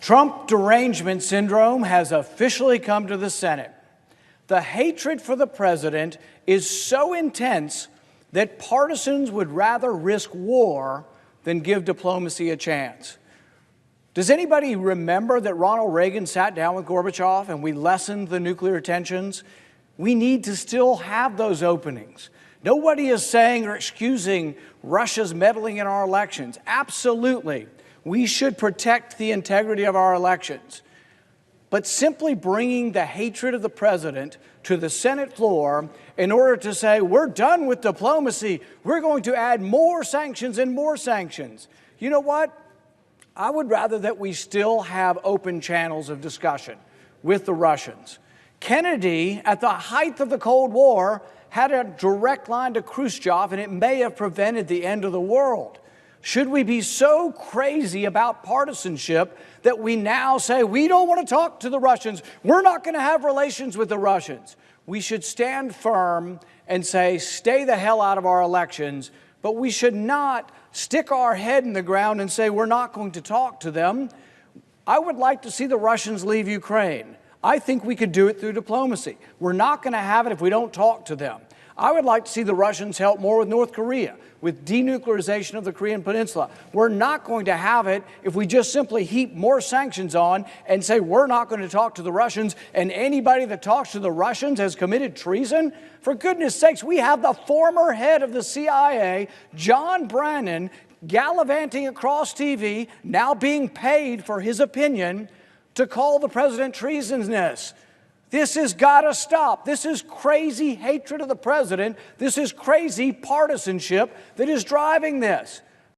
Trump derangement syndrome has officially come to the Senate. The hatred for the president is so intense that partisans would rather risk war than give diplomacy a chance. Does anybody remember that Ronald Reagan sat down with Gorbachev and we lessened the nuclear tensions? We need to still have those openings. Nobody is saying or excusing Russia's meddling in our elections. Absolutely. We should protect the integrity of our elections. But simply bringing the hatred of the president to the Senate floor in order to say, we're done with diplomacy, we're going to add more sanctions and more sanctions. You know what? I would rather that we still have open channels of discussion with the Russians. Kennedy, at the height of the Cold War, had a direct line to Khrushchev, and it may have prevented the end of the world. Should we be so crazy about partisanship that we now say, we don't want to talk to the Russians, we're not going to have relations with the Russians? We should stand firm and say, stay the hell out of our elections, but we should not stick our head in the ground and say, we're not going to talk to them. I would like to see the Russians leave Ukraine. I think we could do it through diplomacy. We're not going to have it if we don't talk to them. I would like to see the Russians help more with North Korea, with denuclearization of the Korean Peninsula. We're not going to have it if we just simply heap more sanctions on and say we're not going to talk to the Russians, and anybody that talks to the Russians has committed treason. For goodness sakes, we have the former head of the CIA, John Brennan, gallivanting across TV, now being paid for his opinion, to call the president treasonous. This has got to stop. This is crazy hatred of the president. This is crazy partisanship that is driving this.